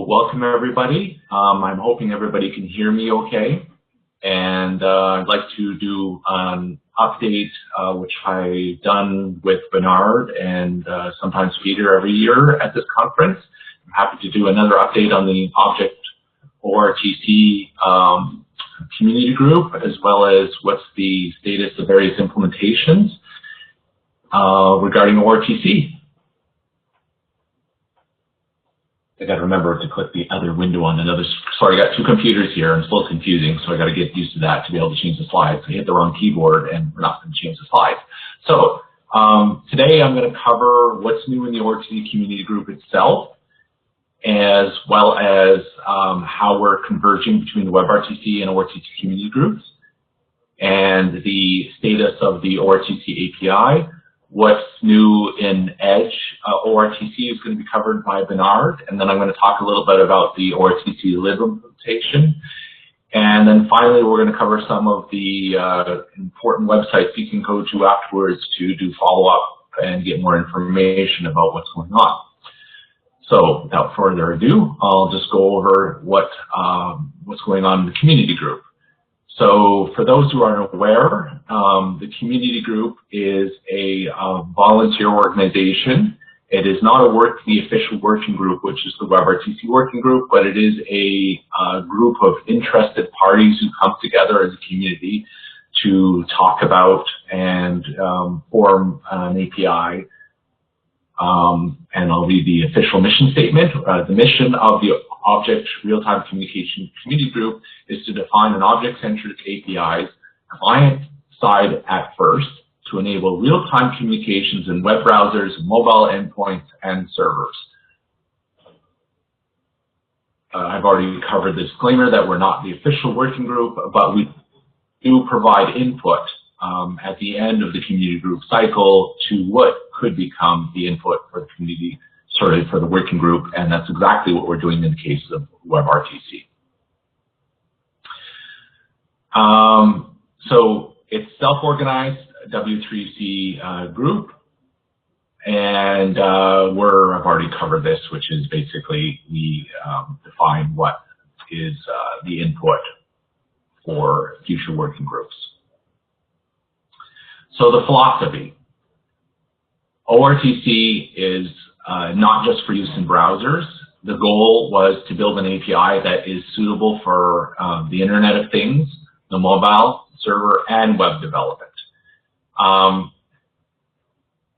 So welcome everybody. I'm hoping everybody can hear me okay. And I'd like to do an update, which I've done with Bernard and sometimes Peter every year at this conference. I'm happy to do another update on the Object ORTC Community Group, as well as what's the status of various implementations regarding ORTC. I got to remember to click the other window on another. Sorry, I got two computers here, and it's a little confusing, so I got to get used to that to be able to change the slides. I hit the wrong keyboard, and we're not going to change the slides. So today I'm going to cover what's new in the ORTC Community Group itself, as well as how we're converging between the WebRTC and ORTC Community Groups, and the status of the ORTC API. What's new in Edge ORTC is going to be covered by Bernard, and then I'm going to talk a little bit about the ORTC Lib implementation. And then finally, we're going to cover some of the important websites you can go to afterwards to do follow-up and get more information about what's going on. So without further ado, I'll just go over what's going on in the community group. So for those who aren't aware, the community group is a volunteer organization. It is not the official working group, which is the WebRTC working group, but it is a group of interested parties who come together as a community to talk about and form an API. And I'll read the official mission statement. The mission of the Object Real-Time Communication Community Group is to define an object-centric APIs client-side at first to enable real-time communications in web browsers, mobile endpoints, and servers. I've already covered the disclaimer that we're not the official working group, but we do provide input at the end of the community group cycle to what could become the input for the community, for the working group, and that's exactly what we're doing in the case of WebRTC. So it's self-organized W3C group, and I've already covered this, which is basically we define what is the input for future working groups. So the philosophy. ORTC is not just for use in browsers. The goal was to build an API that is suitable for the Internet of Things, the mobile, server, and web development.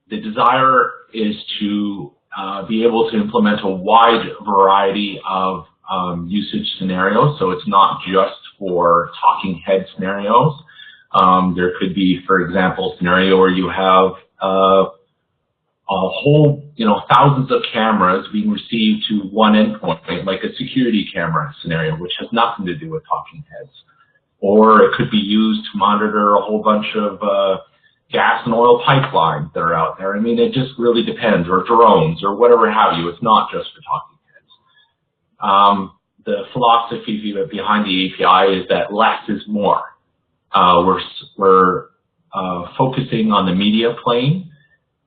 The desire is to be able to implement a wide variety of usage scenarios, so it's not just for talking head scenarios. There could be, for example, a scenario where you have a whole, thousands of cameras being received to one endpoint, like a security camera scenario, which has nothing to do with talking heads. Or it could be used to monitor a whole bunch of gas and oil pipelines that are out there. I mean, it just really depends, or drones, or whatever have you. It's not just for talking heads. The philosophy behind the API is that less is more. We're focusing on the media plane.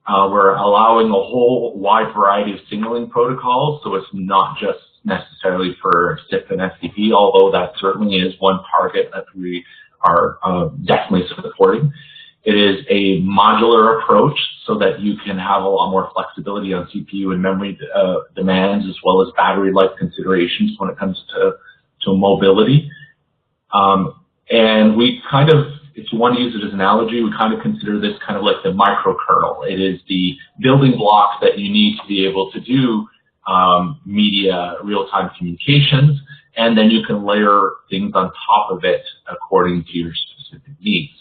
We're allowing a whole wide variety of signaling protocols, so it's not just necessarily for SIP and FTP, although that certainly is one target that we are definitely supporting. It is a modular approach so that you can have a lot more flexibility on CPU and memory demands, as well as battery life considerations when it comes to mobility. And we kind of, if you want to use it as an analogy, we kind of consider this kind of like the microkernel. It is the building blocks that you need to be able to do media real-time communications, and then you can layer things on top of it according to your specific needs.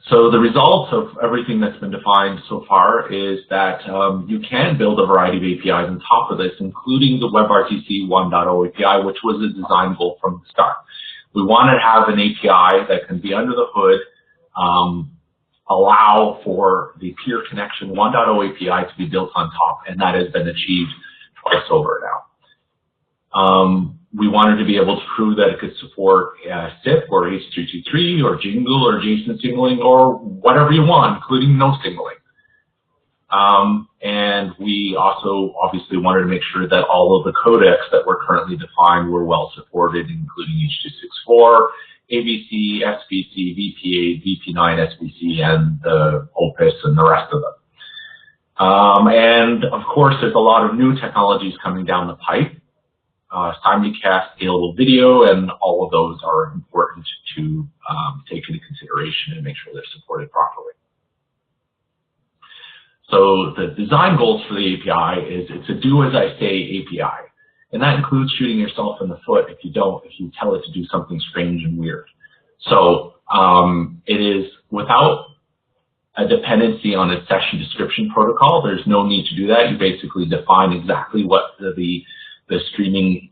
So the result of everything that's been defined so far is that you can build a variety of APIs on top of this, including the WebRTC 1.0 API, which was a design goal from the start. We want to have an API that can be under the hood, allow for the peer connection 1.0 API to be built on top, and that has been achieved twice over now. We wanted to be able to prove that it could support SIP or H.323 or Jingle or JSON signaling or whatever you want, including no signaling. And we also obviously wanted to make sure that all of the codecs that were currently defined were well supported, including H.264, ABC, SBC, VP8, VP9, SBC, and the Opus and the rest of them. And of course, there's a lot of new technologies coming down the pipe. Simulcast, scalable video, and all of those are important to take into consideration and make sure they're supported properly. So the design goals for the API is it's a do-as-I-say API. And that includes shooting yourself in the foot if you tell it to do something strange and weird. So it is without a dependency on a session description protocol. There's no need to do that. You basically define exactly what the streaming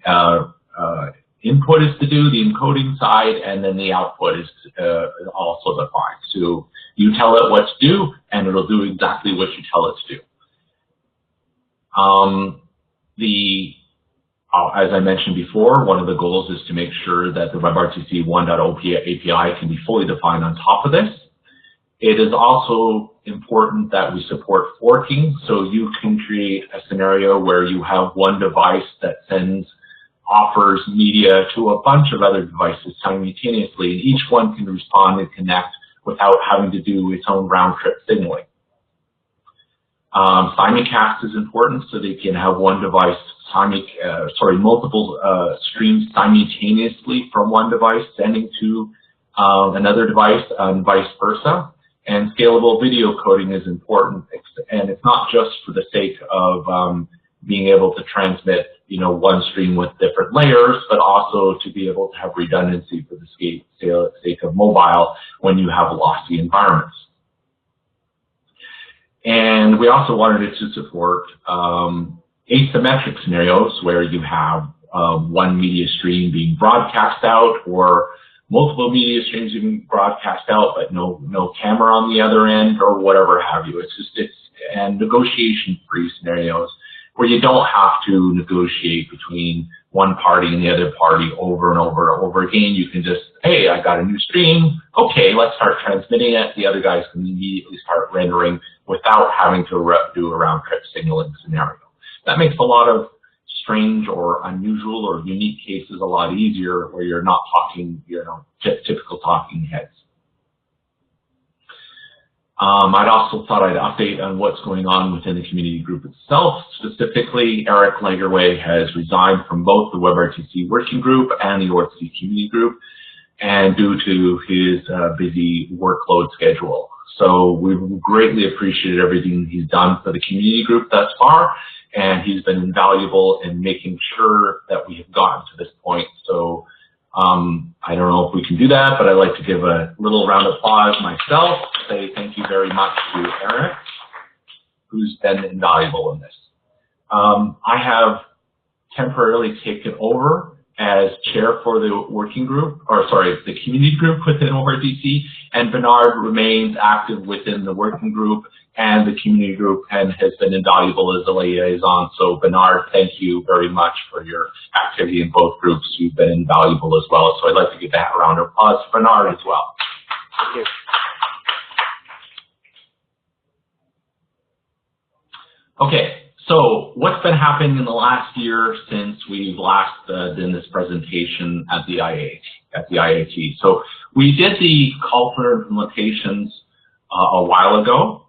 input is to do, the encoding side, and then the output is also defined. So you tell it what to do, and it'll do exactly what you tell it to do. As I mentioned before, one of the goals is to make sure that the WebRTC 1.0 API can be fully defined on top of this. It is also important that we support forking, so you can create a scenario where you have one device that offers media to a bunch of other devices simultaneously, and each one can respond and connect without having to do its own round-trip signaling. Simulcast is important, so they can have one device, multiple streams simultaneously from one device sending to another device and vice versa. And scalable video coding is important, and it's not just for the sake of being able to transmit, one stream with different layers, but also to be able to have redundancy for the sake of mobile when you have lossy environments. And we also wanted it to support asymmetric scenarios where you have one media stream being broadcast out, or multiple media streams being broadcast out, but no camera on the other end, or whatever have you. And negotiation-free scenarios where you don't have to negotiate between one party and the other party over and over and over again. You can just, hey, I got a new stream. Okay, let's start transmitting it. The other guys can immediately start rendering without having to do a round-trip signaling scenario. That makes a lot of strange or unusual or unique cases a lot easier where you're not talking, typical talking heads. I'd also thought I'd update on what's going on within the community group itself. Specifically, Eric Lagerway has resigned from both the WebRTC working group and the ORTC community group, and due to his busy workload schedule. So we've greatly appreciated everything he's done for the community group thus far, and he's been invaluable in making sure that we have gotten to this point. So I don't know if we can do that, but I'd like to give a little round of applause myself, say thank you very much to Eric, who's been invaluable in this. I have temporarily taken over as chair for the working group, the community group within ORTC, and Bernard remains active within the working group and the community group and has been invaluable as a liaison. So Bernard, thank you very much for your activity in both groups. You've been invaluable as well. So I'd like to give that round of applause to Bernard as well. Thank you. Okay, so what's been happening in the last year since we've last done this presentation at the IIT? So we did the call for implementations a while ago.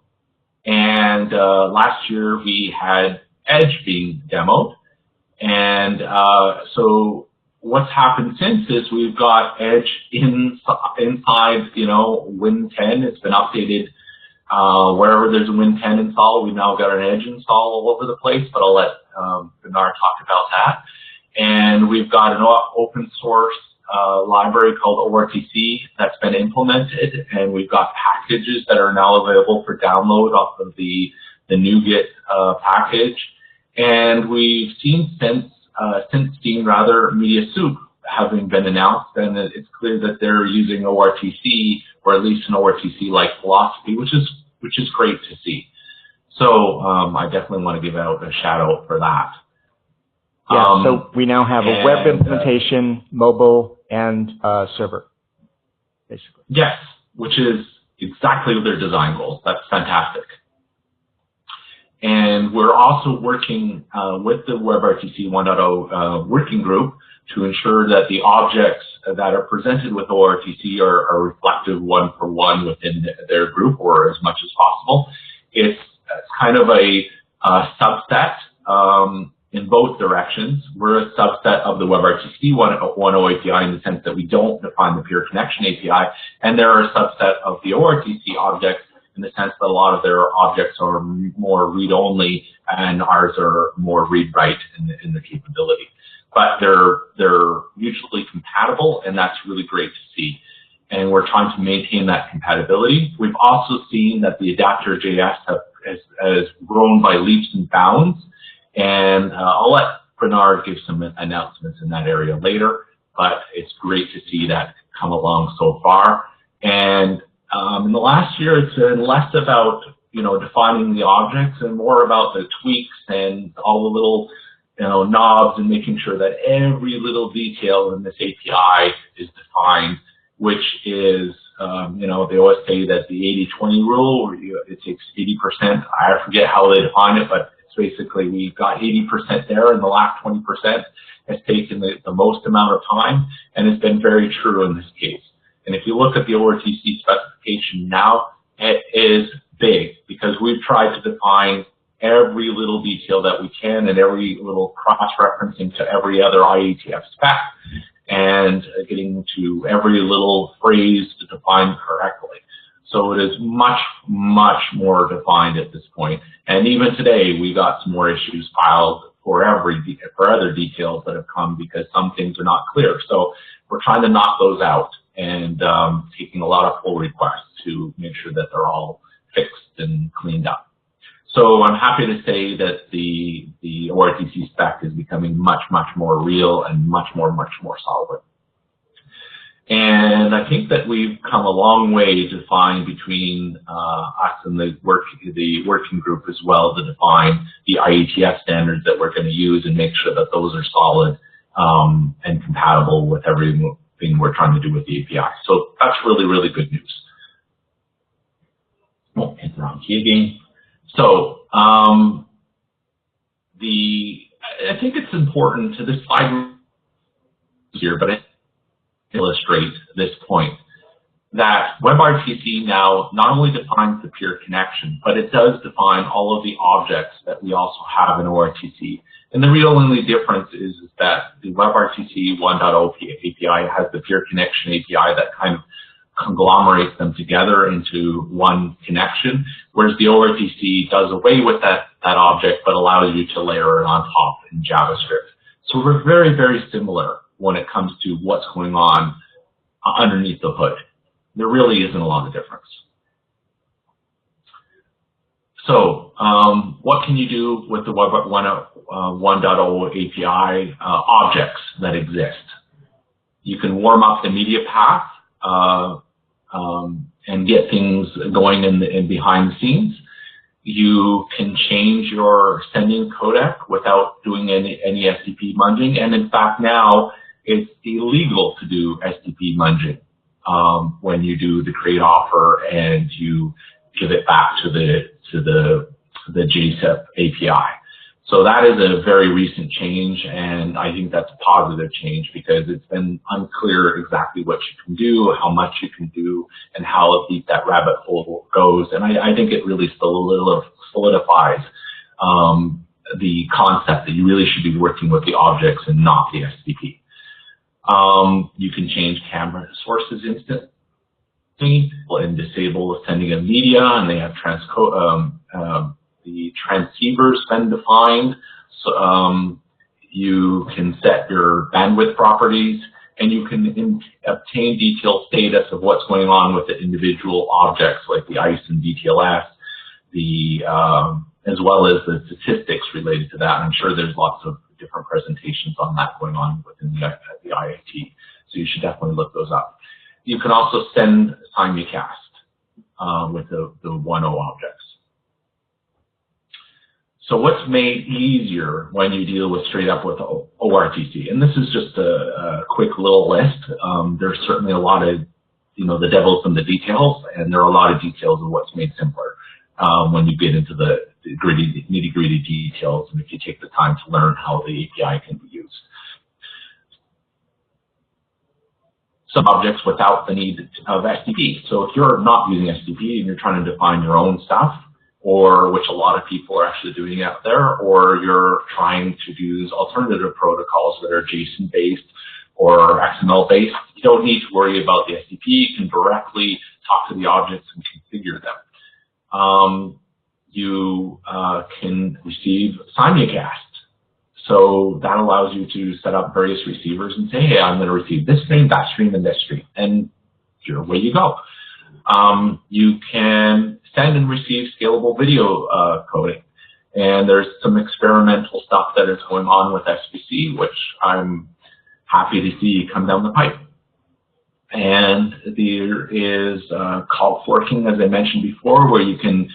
And last year we had Edge being demoed. And so what's happened since is we've got Edge inside, Win 10. It's been updated wherever there's a Win 10 install. We've now got an Edge install all over the place, but I'll let Bernard talk about that. And we've got an open source library called ORTC that's been implemented, and we've got packages that are now available for download off of the NuGet package. And we've seen since Steam Media Soup having been announced, and it's clear that they're using ORTC, or at least an ORTC-like philosophy, which is great to see. So I definitely want to give out a shout out for that. Yeah, so we now have a web implementation, mobile, and server, basically. Yes, which is exactly their design goals. That's fantastic. And we're also working with the WebRTC 1.0 working group to ensure that the objects that are presented with ORTC are reflective one-for-one within their group, or as much as possible. It's kind of a subset in both directions. We're a subset of the WebRTC 1.0 API in the sense that we don't define the peer connection API, and they're a subset of the ORTC objects in the sense that a lot of their objects are more read-only and ours are more read-write in the capability. But they're mutually compatible, and that's really great to see. And we're trying to maintain that compatibility. We've also seen that the adapter.js has grown by leaps and bounds, and I'll let Bernard give some announcements in that area later, but it's great to see that come along so far. And in the last year, it's been less about, defining the objects and more about the tweaks and all the little, knobs and making sure that every little detail in this API is defined, which is, they always say that the 80-20 rule, where it takes 80%. I forget how they define it, but it's basically we've got 80% there, and the last 20% has taken the most amount of time, and it's been very true in this case. And if you look at the ORTC specification now, it is big because we've tried to define every little detail that we can and every little cross-referencing to every other IETF spec and getting to every little phrase to define correctly. So it is much, much more defined at this point. And even today, we got some more issues filed for other details that have come because some things are not clear. So we're trying to knock those out and taking a lot of pull requests to make sure that they're all fixed and cleaned up. So I'm happy to say that the ORTC spec is becoming much, much more real and much more solid. And I think that we've come a long way to find between us and the working group as well to define the IETF standards that we're going to use and make sure that those are solid and compatible with everything we're trying to do with the API. So that's really, really good news. Oh, hit the wrong key again. So I think it's important to this slide here, but it illustrates this point that WebRTC now not only defines the peer connection, but it does define all of the objects that we also have in ORTC. And the real only difference is that the WebRTC 1.0 API has the peer connection API that kind of conglomerates them together into one connection, whereas the ORTC does away with that object but allows you to layer it on top in JavaScript. So we're very, very similar when it comes to what's going on underneath the hood. There really isn't a lot of difference. So what can you do with the Web 1.0 API objects that exist? You can warm up the media path and get things going in behind the scenes. You can change your sending codec without doing any STP munging, and in fact now it's illegal to do STP munging when you do the create offer and you give it back to the JSIP API. So that is a very recent change, and I think that's a positive change because it's been unclear exactly what you can do, how much you can do, and how deep that rabbit hole goes. And I think it really solidifies the concept that you really should be working with the objects and not the STP. You can change camera sources instantly and disable sending of media, and they have the transceivers been defined. So you can set your bandwidth properties, and you can obtain detailed status of what's going on with the individual objects like the ICE and DTLS, as well as the statistics related to that. I'm sure there's lots of different presentations on that going on within the IIT, so you should definitely look those up. You can also send simulcast with the 1.0 objects. So what's made easier when you deal with straight up with ORTC? And this is just a quick little list. There's certainly a lot of, the devil's in the details, and there are a lot of details of what's made simpler when you get into the nitty-gritty details, and if you take the time to learn how the API can be used. Some objects without the need of SDP. So if you're not using SDP and you're trying to define your own stuff, or which a lot of people are actually doing out there, or you're trying to use alternative protocols that are JSON-based or XML-based, you don't need to worry about the SDP. You can directly talk to the objects and configure them. You can receive simulcast. So that allows you to set up various receivers and say, hey, I'm going to receive this stream, that stream, and this stream. And away you go. You can send and receive scalable video coding. And there's some experimental stuff that is going on with SVC, which I'm happy to see come down the pipe. And there is call forking, as I mentioned before, where you can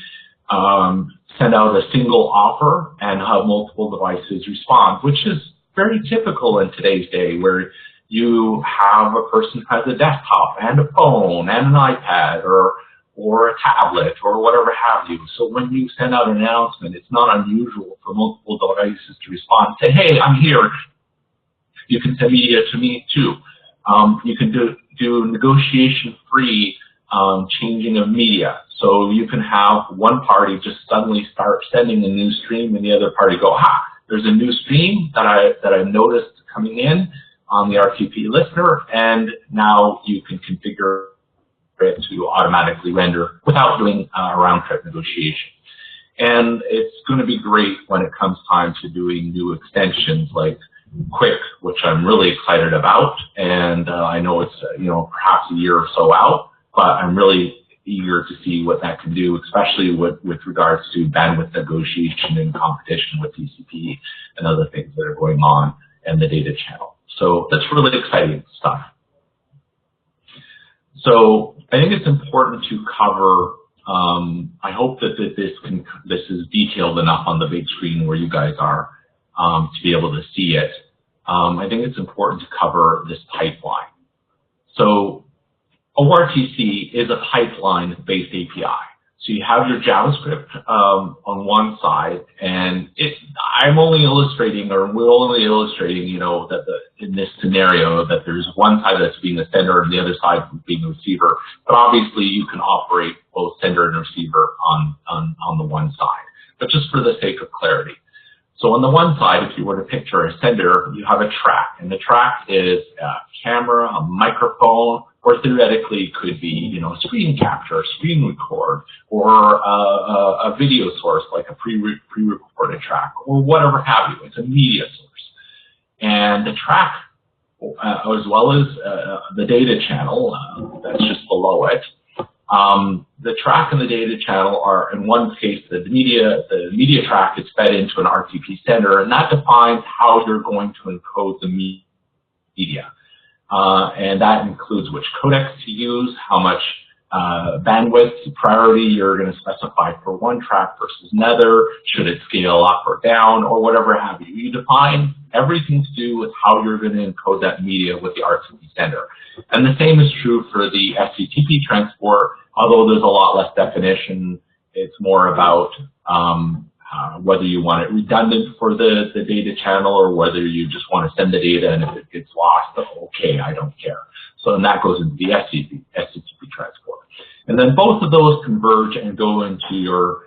send out a single offer and have multiple devices respond, which is very typical in today's day, where you have a person who has a desktop and a phone and an iPad or a tablet or whatever have you. So when you send out an announcement, it's not unusual for multiple devices to respond, say, hey, I'm here. You can send media to me too. You can do negotiation-free changing of media. So you can have one party just suddenly start sending a new stream and the other party go, there's a new stream that I noticed coming in on the RTP listener, and now you can configure it to automatically render without doing a round-trip negotiation. And it's going to be great when it comes time to doing new extensions like Quick, which I'm really excited about, and I know it's perhaps a year or so out, but I'm really eager to see what that can do, especially with regards to bandwidth negotiation and competition with TCP and other things that are going on in the data channel. So that's really exciting stuff. So I think it's important to cover. I hope that this is detailed enough on the big screen where you guys are to be able to see it. I think it's important to cover this pipeline. So ORTC is a pipeline-based API. So you have your JavaScript on one side, and I'm only illustrating, or we're only illustrating, that in this scenario that there's one side that's being the sender and the other side being the receiver. But obviously, you can operate both sender and receiver on the one side. But just for the sake of clarity. So on the one side, if you were to picture a sender, you have a track, and the track is a camera, a microphone, or theoretically could be, screen capture, screen record, or a video source like a pre-recorded track, or whatever have you. It's a media source. And the track, as well as the data channel, that's just below it, the track and the data channel are, in one case, the media track is fed into an RTP sender, and that defines how you're going to encode the media. And that includes which codecs to use, how much bandwidth priority you're going to specify for one track versus another, should it scale up or down, or whatever have you. You define everything to do with how you're going to encode that media with the RTP sender. And the same is true for the SCTP transport, although there's a lot less definition. It's more about whether you want it redundant for the data channel or whether you just want to send the data, and if it gets lost, okay, I don't care. So then that goes into the SCTP transport. And then both of those converge and go into your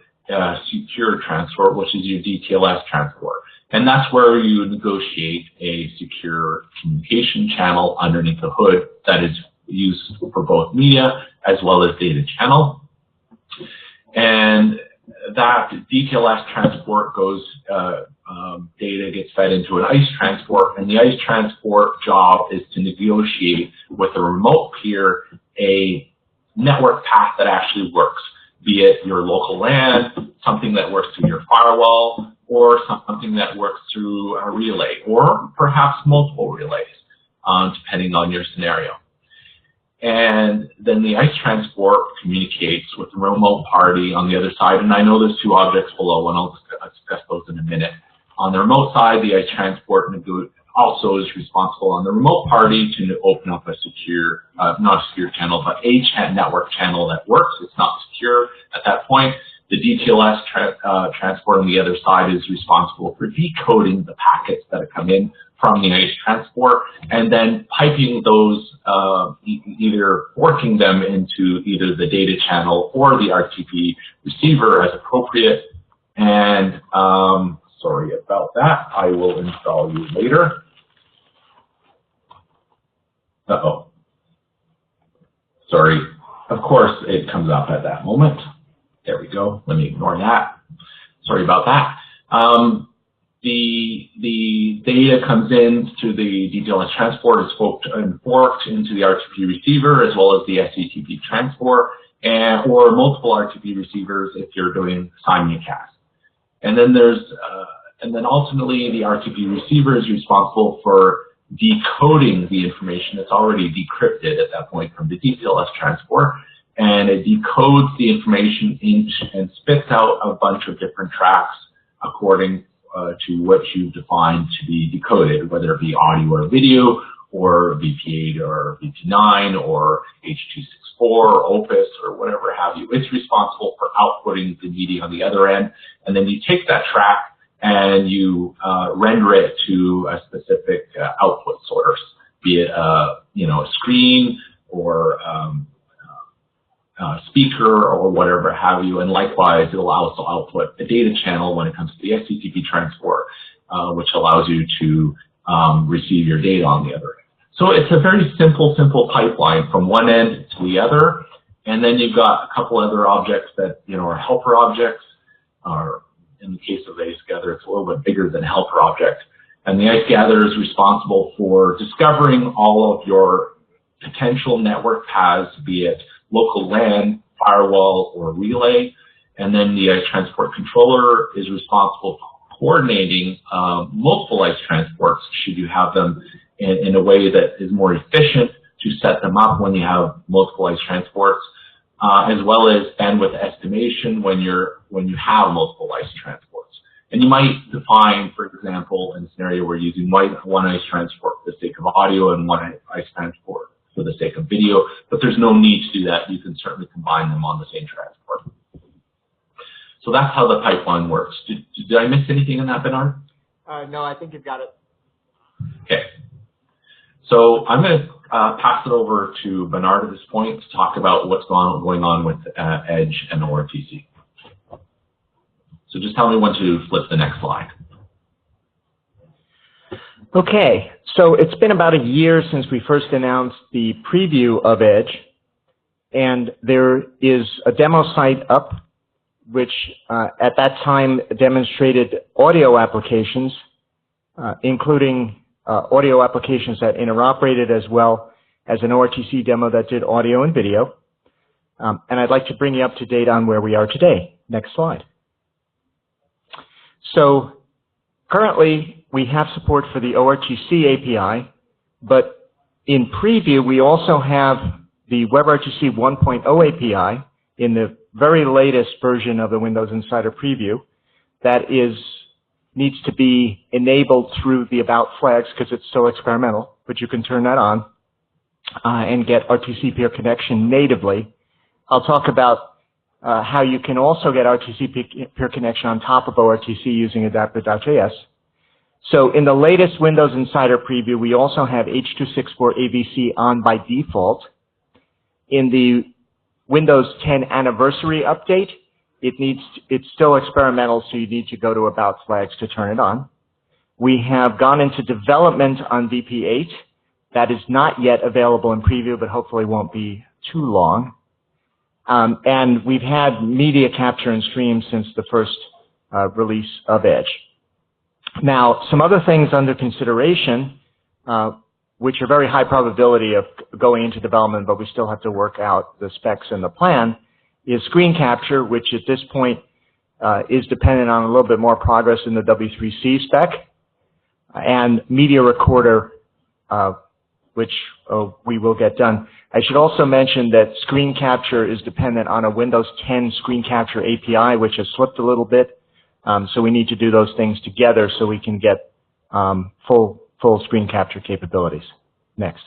secure transport, which is your DTLS transport. And that's where you negotiate a secure communication channel underneath the hood that is used for both media as well as data channel. And that DTLS transport goes, data gets fed into an ICE transport, and the ICE transport job is to negotiate with a remote peer a network path that actually works, be it your local LAN, something that works through your firewall, or something that works through a relay, or perhaps multiple relays, depending on your scenario. And then the ICE transport communicates with the remote party on the other side. And I know there's two objects below, and I'll discuss those in a minute. On the remote side, the ICE transport also is responsible on the remote party to open up a secure, not a secure channel, but a network channel that works. It's not secure at that point. The DTLS transport on the other side is responsible for decoding the packets that come in from the ICE transport and then piping those, either forking them into either the data channel or the RTP receiver as appropriate. And sorry about that. I will install you later. Uh-oh. Sorry. Of course, it comes up at that moment. There we go. Let me ignore that. Sorry about that. The data comes in to the DTLS transport, is forked into the RTP receiver as well as the SCTP transport, or multiple RTP receivers if you're doing simulcast. And then ultimately the RTP receiver is responsible for decoding the information that's already decrypted at that point from the DTLS transport, and it decodes the information and spits out a bunch of different tracks according to what you define to be decoded, whether it be audio or video, or VP8 or VP9 or H.264 or Opus or whatever have you. It's responsible for outputting the media on the other end, and then you take that track and you render it to a specific output source, be it a screen or speaker or whatever have you. And likewise, it allows to output a data channel when it comes to the SCTP transport, which allows you to receive your data on the other end. So it's a very simple pipeline from one end to the other. And then you've got a couple other objects that are helper objects, or in the case of the ICE Gather, it's a little bit bigger than a helper object. And the ICE Gather is responsible for discovering all of your potential network paths, be it local LAN, firewall, or relay. And then the ICE Transport Controller is responsible for coordinating multiple ICE transports, should you have them, in a way that is more efficient to set them up when you have multiple ICE transports, as well as bandwidth estimation when you have multiple ICE transports. And you might define, for example, in a scenario where you're using one ICE transport for the sake of audio and one ICE transport for the sake of video, but there's no need to do that. You can certainly combine them on the same transport. So that's how the pipeline works. Did I miss anything in that, Bernard? No, I think you've got it. Okay. So I'm going to pass it over to Bernard at this point to talk about what's going on with Edge and ORTC. So just tell me when to flip the next slide. Okay, so it's been about a year since we first announced the preview of Edge, and there is a demo site up which at that time demonstrated audio applications, including audio applications that interoperated, as well as an ORTC demo that did audio and video. And I'd like to bring you up to date on where we are today. Next slide. So currently, we have support for the ORTC API, but in preview, we also have the WebRTC 1.0 API in the very latest version of the Windows Insider Preview that needs to be enabled through the About flags because it's still experimental, but you can turn that on and get RTC peer connection natively. I'll talk about how you can also get RTC peer connection on top of ORTC using adapter.js. So in the latest Windows Insider Preview, we also have H.264 AVC on by default. In the Windows 10 Anniversary Update, it's still experimental, so you need to go to About Flags to turn it on. We have gone into development on VP8. That is not yet available in preview, but hopefully won't be too long. And we've had media capture and stream since the first release of Edge. Now, some other things under consideration, which are very high probability of going into development, but we still have to work out the specs and the plan, is screen capture, which at this point is dependent on a little bit more progress in the W3C spec, and media recorder, which we will get done. I should also mention that screen capture is dependent on a Windows 10 screen capture API, which has slipped a little bit. So we need to do those things together so we can get full screen capture capabilities. Next.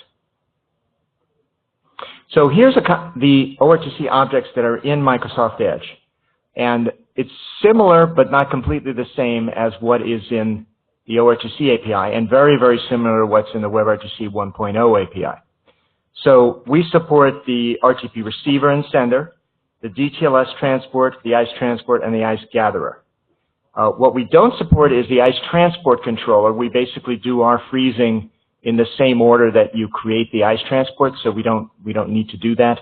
So here's the ORTC objects that are in Microsoft Edge. And it's similar, but not completely the same as what is in the ORTC API, and very, very similar to what's in the WebRTC 1.0 API. So we support the RTP receiver and sender, the DTLS transport, the ICE transport, and the ICE gatherer. What we don't support is the ICE transport controller. We basically do our freezing in the same order that you create the ICE transport, so we don't need to do that.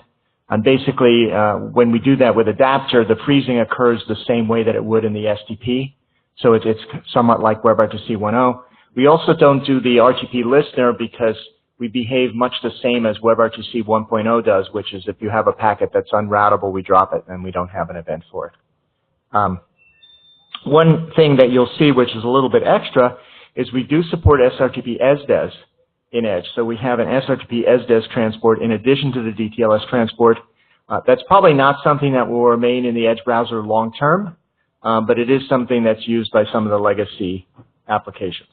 And basically, when we do that with adapter, the freezing occurs the same way that it would in the STP. So it's somewhat like WebRTC 1.0. We also don't do the RTP listener because we behave much the same as WebRTC 1.0 does, which is if you have a packet that's unroutable, we drop it, and we don't have an event for it. One thing that you'll see, which is a little bit extra, is we do support SRTP SDES in Edge. So we have an SRTP SDES transport in addition to the DTLS transport. That's probably not something that will remain in the Edge browser long term, but it is something that's used by some of the legacy applications.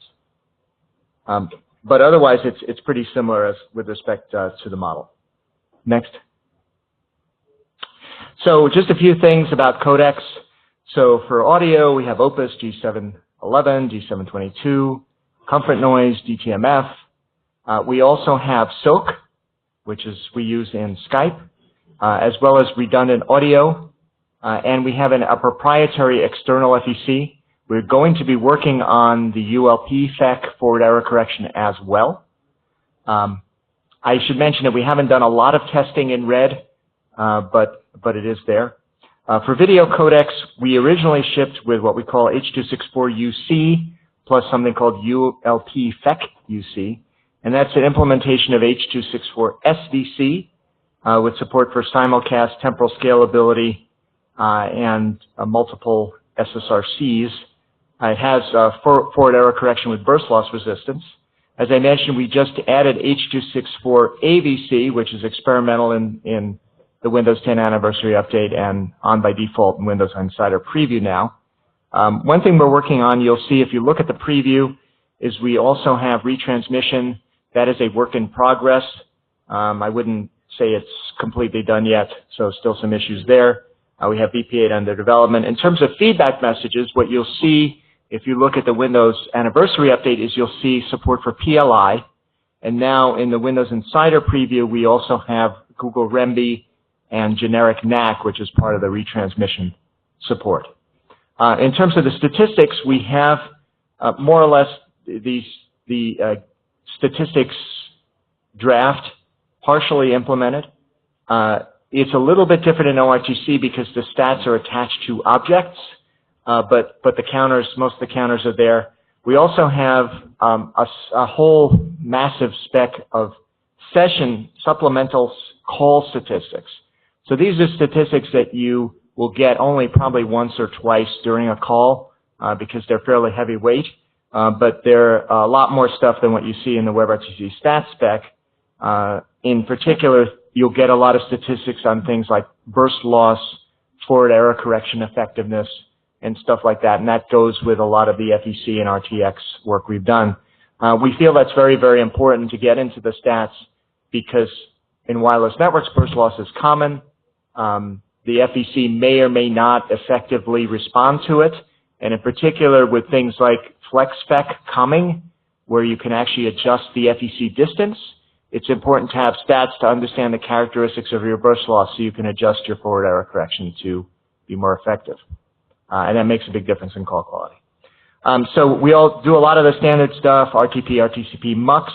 But otherwise, it's pretty similar as with respect to the model. Next. So just a few things about codecs. So for audio, we have Opus G711, G722, Comfort Noise, DTMF. We also have Silk, which is we use in Skype, as well as redundant audio. And we have a proprietary external FEC. We're going to be working on the ULP FEC forward error correction as well. I should mention that we haven't done a lot of testing in red, but it is there. For video codecs, we originally shipped with what we call H.264 UC plus something called ULP FEC UC, and that's an implementation of H.264 SVC with support for simulcast, temporal scalability, and multiple SSRCs. It has forward error correction with burst loss resistance. As I mentioned, we just added H.264 AVC, which is experimental in the Windows 10 anniversary update and on by default in Windows Insider Preview now. One thing we're working on, you'll see if you look at the preview, is we also have retransmission. That is a work in progress. I wouldn't say it's completely done yet, so still some issues there. We have BP8 under development. In terms of feedback messages, what you'll see if you look at the Windows anniversary update is you'll see support for PLI. And now in the Windows Insider Preview, we also have Google Rembi and generic NAC, which is part of the retransmission support. In terms of the statistics, we have more or less the statistics draft partially implemented. It's a little bit different in ORTC because the stats are attached to objects, but the counters, most of the counters are there. We also have a whole massive spec of session supplemental call statistics. So these are statistics that you will get only probably once or twice during a call because they're fairly heavyweight, but they're a lot more stuff than what you see in the WebRTC stats spec. In particular, you'll get a lot of statistics on things like burst loss, forward error correction effectiveness, and stuff like that, and that goes with a lot of the FEC and RTX work we've done. We feel that's very, very important to get into the stats because in wireless networks, burst loss is common. The FEC may or may not effectively respond to it, and in particular with things like FlexSpec coming, where you can actually adjust the FEC distance, it's important to have stats to understand the characteristics of your burst loss so you can adjust your forward error correction to be more effective. And that makes a big difference in call quality. So we all do a lot of the standard stuff. RTP, RTCP, MUX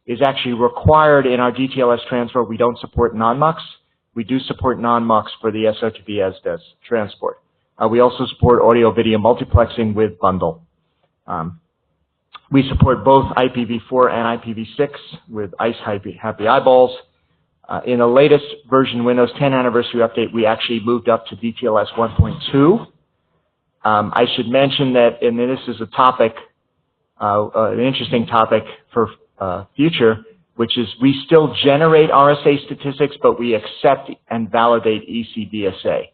is actually required in our DTLS transfer. We don't support non-MUX. We do support non-MUX for the SRTP SDES transport. We also support audio-video multiplexing with bundle. We support both IPv4 and IPv6 with ICE Happy Eyeballs. In the latest version Windows 10 anniversary update, we actually moved up to DTLS 1.2. I should mention that, and this is a topic, an interesting topic for future, which is we still generate RSA statistics, but we accept and validate ECDSA.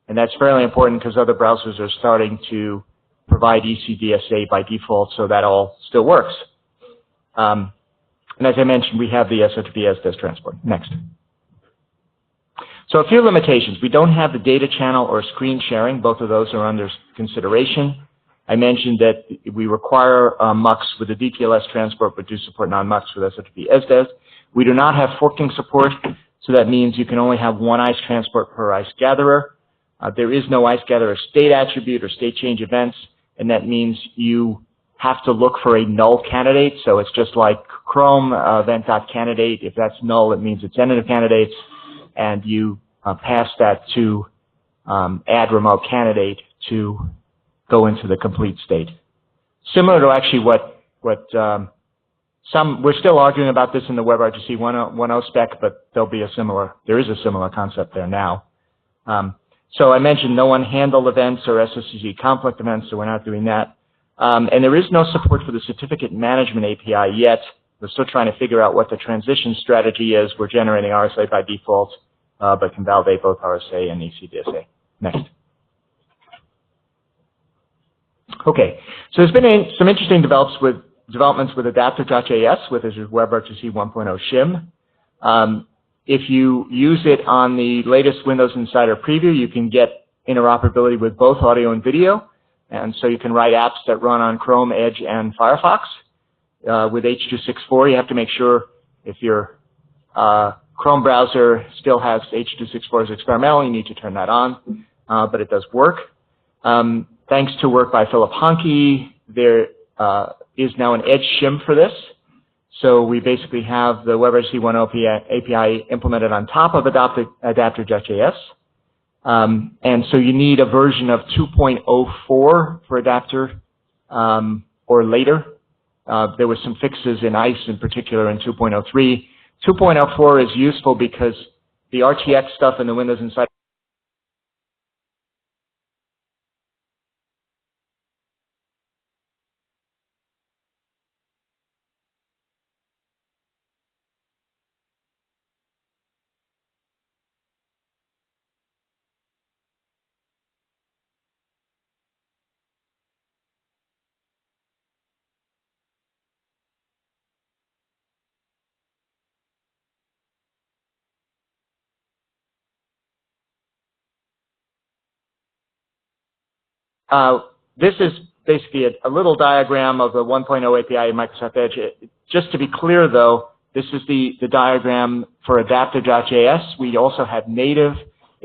And that's fairly important because other browsers are starting to provide ECDSA by default, so that all still works. And as I mentioned, we have the SRTP SDES transport. Next. So a few limitations. We don't have the data channel or screen sharing. Both of those are under consideration. I mentioned that we require MUX with the DTLS transport, but do support non-MUX with SFTP ESDES. We do not have forking support, so that means you can only have one ICE transport per ICE gatherer. There is no ICE gatherer state attribute or state change events, and that means you have to look for a null candidate. So it's just like Chrome event.candidate. If that's null, it means it's tentative candidates, and you pass that to add remote candidate to go into the complete state. Similar to actually what we're still arguing about this in the WebRTC 1.0 spec, but there is a similar concept there now. So I mentioned no unhandled events or SSCG conflict events, so we're not doing that. And there is no support for the certificate management API yet. We're still trying to figure out what the transition strategy is. We're generating RSA by default, but can validate both RSA and ECDSA. Next. Okay, so there's been some interesting developments with adapter.js, with WebRTC 1.0 shim. If you use it on the latest Windows Insider preview, you can get interoperability with both audio and video, and so you can write apps that run on Chrome, Edge, and Firefox. With H.264, you have to make sure if your Chrome browser still has H.264 as experimental, you need to turn that on, but it does work. Thanks to work by Philip Honke, there is now an Edge shim for this. So we basically have the WebRTC 1.0 API implemented on top of adapter.js. And so you need a version of 2.04 for adapter or later. There were some fixes in ICE in particular in 2.03. 2.04 is useful because the RTX stuff in the Windows Insider this is basically a little diagram of the 1.0 API in Microsoft Edge. Just to be clear, though, this is the diagram for adapter.js. We also have native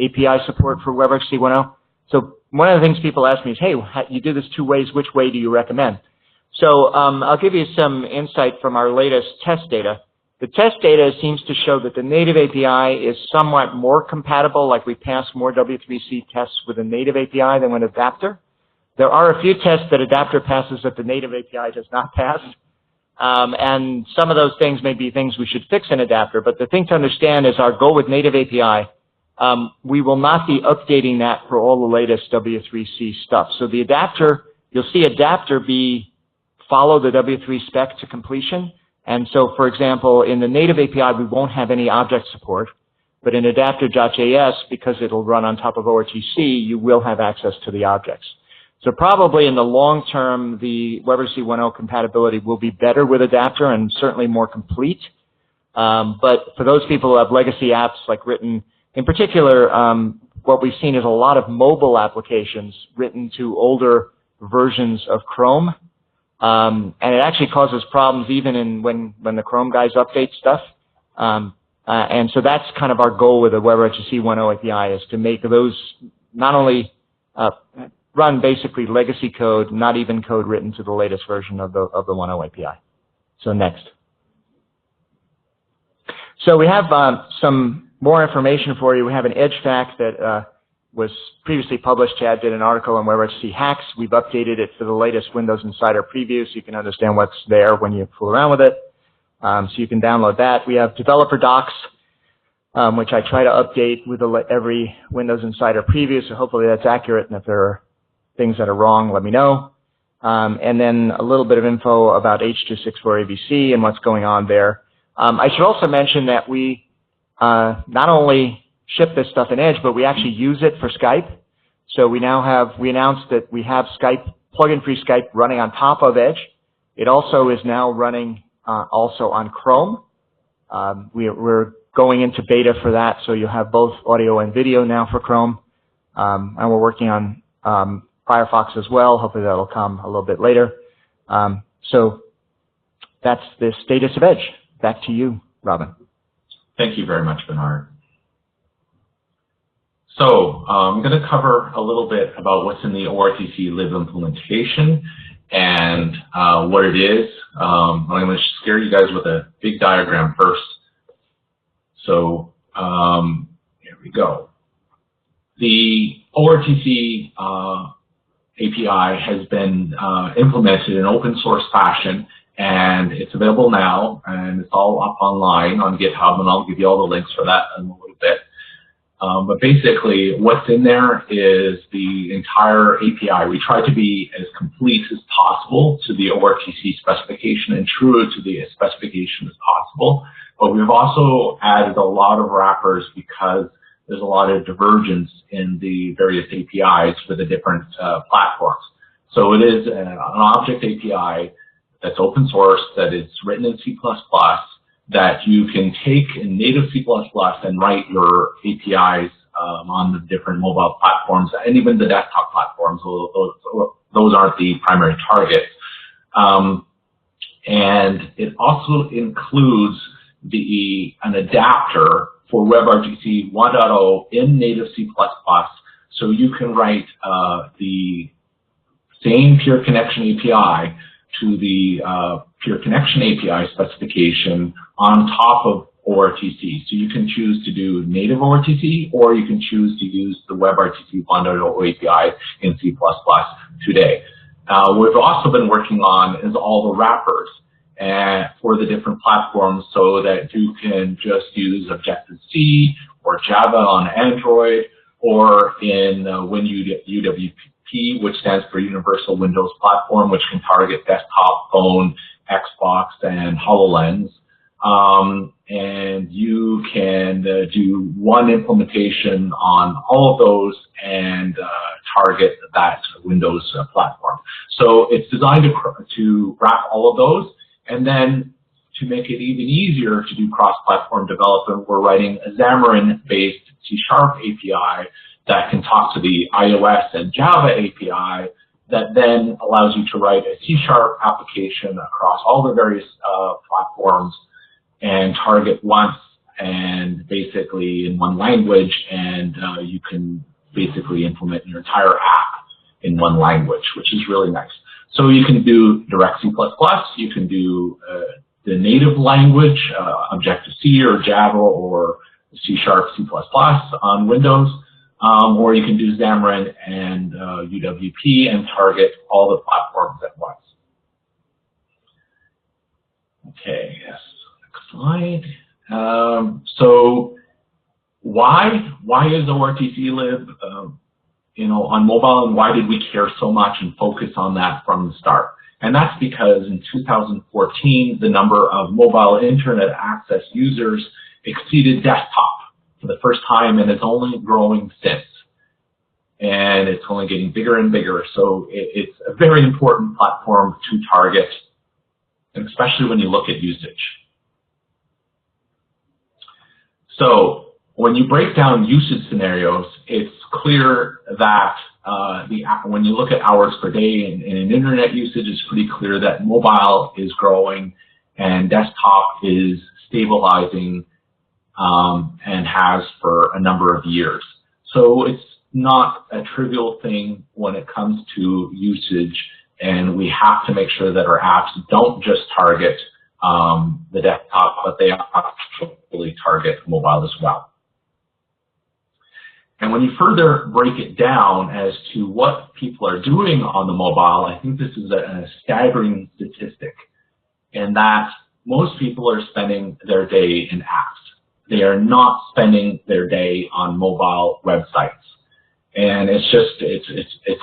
API support for WebRTC 1.0. So one of the things people ask me is, hey, you do this two ways. Which way do you recommend? So I'll give you some insight from our latest test data. The test data seems to show that the native API is somewhat more compatible, like we pass more W3C tests with a native API than with adapter. There are a few tests that adapter passes that the native API does not pass. And some of those things may be things we should fix in adapter. But the thing to understand is our goal with native API, we will not be updating that for all the latest W3C stuff. So the adapter, you'll see adapter follow the W3 spec to completion. And so, for example, in the native API, we won't have any object support. But in adapter.js, because it'll run on top of ORTC, you will have access to the objects. So probably in the long term, the WebRTC 1.0 compatibility will be better with adapter and certainly more complete. But for those people who have legacy apps like written, in particular, what we've seen is a lot of mobile applications written to older versions of Chrome. And it actually causes problems even when the Chrome guys update stuff. And so that's kind of our goal with the WebRTC 1.0 API, is to make those not only run basically legacy code, not even code written to the latest version of the 1.0 API. So next. So we have some more information for you. We have an Edge fact that was previously published. Chad did an article on WebRTC hacks. We've updated it for the latest Windows Insider preview so you can understand what's there when you fool around with it. So you can download that. We have developer docs, which I try to update with every Windows Insider preview, so hopefully that's accurate, and if there are things that are wrong, let me know. And then a little bit of info about H.264 ABC and what's going on there. I should also mention that we not only ship this stuff in Edge, but we actually use it for Skype. So we announced that we have Skype, plugin-free Skype running on top of Edge. It also is now running also on Chrome. We're going into beta for that, so you'll have both audio and video now for Chrome. And we're working on Firefox as well. Hopefully that'll come a little bit later. So that's the status of Edge. Back to you, Robin. Thank you very much, Bernard. So I'm going to cover a little bit about what's in the ORTC Lib implementation and what it is. I'm going to scare you guys with a big diagram first. So here we go. The ORTC API has been implemented in open source fashion, and it's available now, and it's all up online on GitHub, and I'll give you all the links for that in a little bit. But basically, what's in there is the entire API. We try to be as complete as possible to the ORTC specification and true to the specification as possible. But we've also added a lot of wrappers because there's a lot of divergence in the various APIs for the different platforms. So it is an object API that's open source, that is written in C++, that you can take in native C++ and write your APIs on the different mobile platforms and even the desktop platforms. Those aren't the primary targets. And it also includes an adapter for WebRTC 1.0 in native C++, so you can write the same Pure Connection API to the Pure Connection API specification on top of ORTC. So you can choose to do native ORTC, or you can choose to use the WebRTC 1.0 API in C++ today. We've also been working on is all the wrappers for the different platforms, so that you can just use Objective-C or Java on Android, or in UWP, which stands for Universal Windows Platform, which can target desktop, phone, Xbox, and HoloLens. And you can do one implementation on all of those and target that Windows platform. So it's designed to wrap all of those. And then to make it even easier to do cross-platform development, we're writing a Xamarin-based C# API that can talk to the iOS and Java API that then allows you to write a C# application across all the various platforms and target once and basically in one language, and you can basically implement your entire app in one language, which is really nice. So you can do direct C++, you can do the native language, Objective-C or Java or C# C++ on Windows, or you can do Xamarin and UWP and target all the platforms at once. Okay, yes, next slide. So why is ORTC Lib on mobile, and why did we care so much and focus on that from the start? And that's because in 2014, the number of mobile internet access users exceeded desktop for the first time, and it's only growing since. And it's only getting bigger and bigger. So it's a very important platform to target, and especially when you look at usage. So when you break down usage scenarios, it's clear that when you look at hours per day and internet usage, it's pretty clear that mobile is growing and desktop is stabilizing and has for a number of years. So it's not a trivial thing when it comes to usage, and we have to make sure that our apps don't just target the desktop, but they actually target mobile as well. And when you further break it down as to what people are doing on the mobile, I think this is a staggering statistic, in that most people are spending their day in apps. They are not spending their day on mobile websites. And it's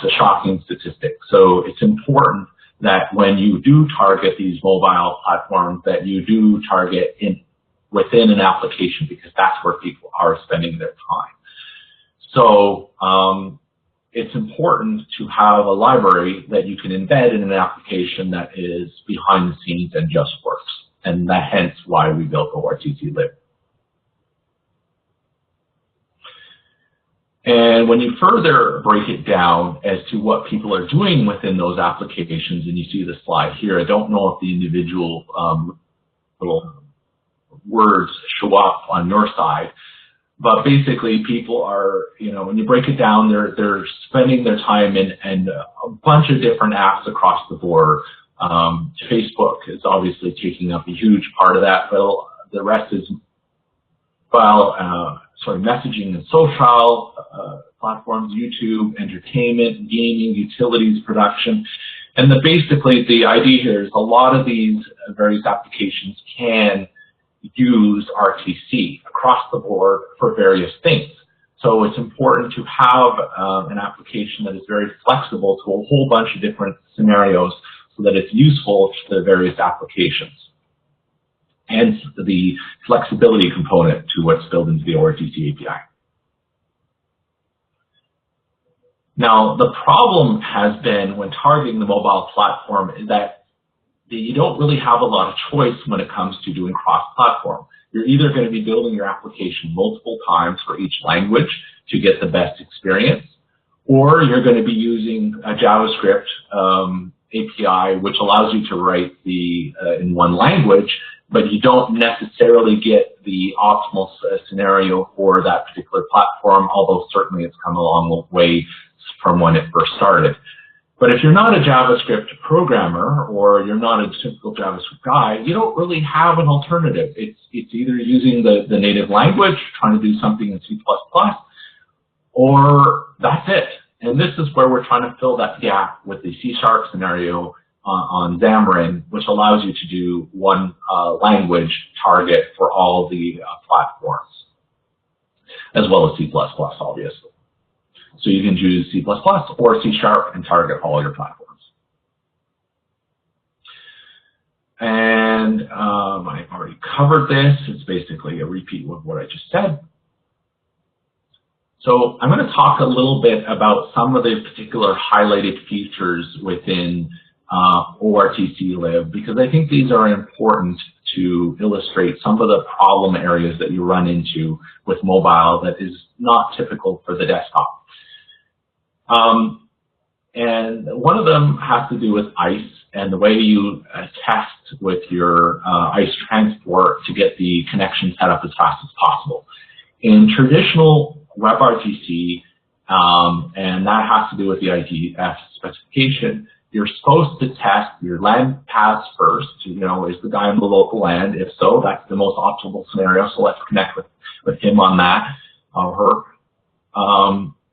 a shocking statistic. So it's important that when you do target these mobile platforms, that you do target within an application, because that's where people are spending their time. So it's important to have a library that you can embed in an application that is behind the scenes and just works. And that hence why we built ORTC Lib. And when you further break it down as to what people are doing within those applications, and you see the slide here, I don't know if the individual little words show up on your side, but basically people are, when you break it down, they're spending their time in a bunch of different apps across the board. Facebook is obviously taking up a huge part of that, but the rest is, messaging and social platforms, YouTube, entertainment, gaming, utilities, production. And basically the idea here is a lot of these various applications can use RTC across the board for various things. So it's important to have an application that is very flexible to a whole bunch of different scenarios so that it's useful to the various applications. Hence the flexibility component to what's built into the ORTC API. Now, the problem has been when targeting the mobile platform is that you don't really have a lot of choice when it comes to doing cross-platform. You're either going to be building your application multiple times for each language to get the best experience, or you're going to be using a JavaScript API, which allows you to write in one language, but you don't necessarily get the optimal scenario for that particular platform, although certainly it's come a long way from when it first started. But if you're not a JavaScript programmer or you're not a typical JavaScript guy, you don't really have an alternative. It's either using the native language, trying to do something in C++, or that's it. And this is where we're trying to fill that gap with the C# scenario on Xamarin, which allows you to do one language target for all the platforms, as well as C++, obviously. So you can choose C++ or C# and target all your platforms. And I've already covered this. It's basically a repeat of what I just said. So I'm going to talk a little bit about some of the particular highlighted features within ORTC Lib, because I think these are important to illustrate some of the problem areas that you run into with mobile that is not typical for the desktop. And one of them has to do with ICE and the way you test with your ICE transport to get the connection set up as fast as possible. In traditional WebRTC, and that has to do with the ITF specification, you're supposed to test your LAN paths first. Is the guy on the local LAN? If so, that's the most optimal scenario. So let's connect with him on that, or her.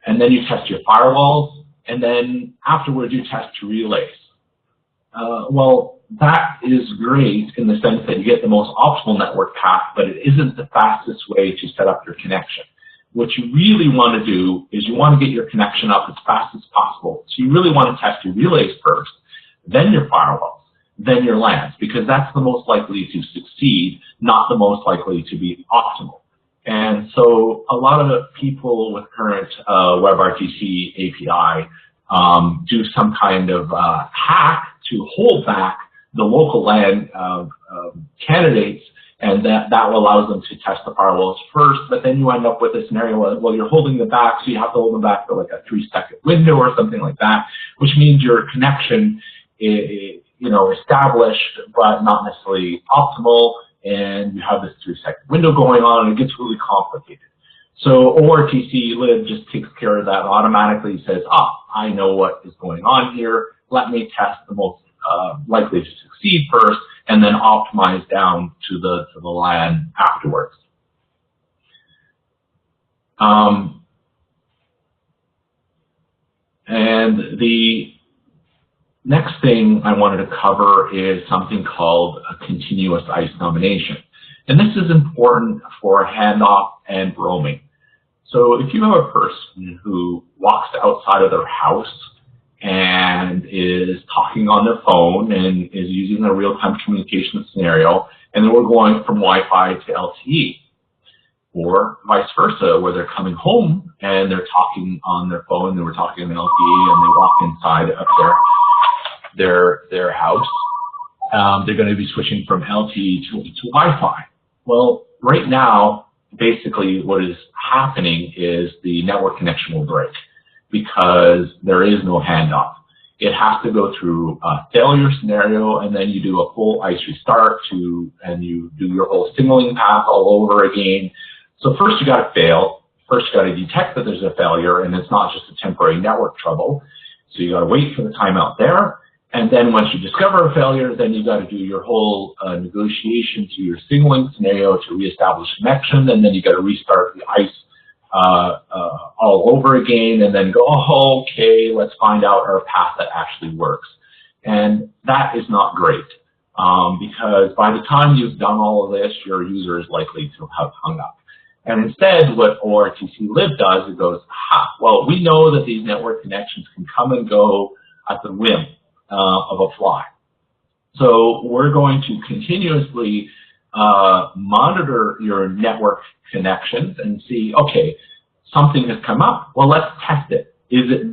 And then you test your firewalls, and then afterwards you test your relays. Well, that is great in the sense that you get the most optimal network path, but it isn't the fastest way to set up your connection. What you really want to do is you want to get your connection up as fast as possible. So you really want to test your relays first, then your firewalls, then your LANs, because that's the most likely to succeed, not the most likely to be optimal. And so a lot of people with current WebRTC API do some kind of hack to hold back the local LAN candidates, and that allows them to test the firewalls first, but then you end up with a scenario where, well, you're holding them back, so you have to hold them back for like a 3-second window or something like that, which means your connection is, established, but not necessarily optimal, and you have this 3-second window going on, and it gets really complicated. So ORTC Lib just takes care of that automatically. It says, I know what is going on here. Let me test the most likely to succeed first, and then optimize down to the LAN afterwards. And the next thing I wanted to cover is something called a continuous ICE nomination. And this is important for handoff and roaming. So if you have a person who walks outside of their house and is talking on their phone and is using a real-time communication scenario, and then we're going from Wi-Fi to LTE, or vice versa, where they're coming home and they're talking on their phone, they were talking on LTE, and they walk inside of their house, they're going to be switching from LTE to Wi-Fi. Well, right now, basically what is happening is the network connection will break because there is no handoff. It has to go through a failure scenario, and then you do a full ICE restart and you do your whole signaling path all over again. So first you got to fail. First you got to detect that there's a failure, and it's not just a temporary network trouble. So you got to wait for the timeout there. And then once you discover a failure, then you got to do your whole negotiation to your signaling scenario to reestablish connection, and then you got to restart the ICE all over again, and then go, oh, okay, let's find out our path that actually works. And that is not great, because by the time you've done all of this, your user is likely to have hung up. And instead, what ORTC Lib does, it goes, well, we know that these network connections can come and go at the whim of a fly. So we're going to continuously monitor your network connections and see, okay, something has come up. Well, let's test it. Is it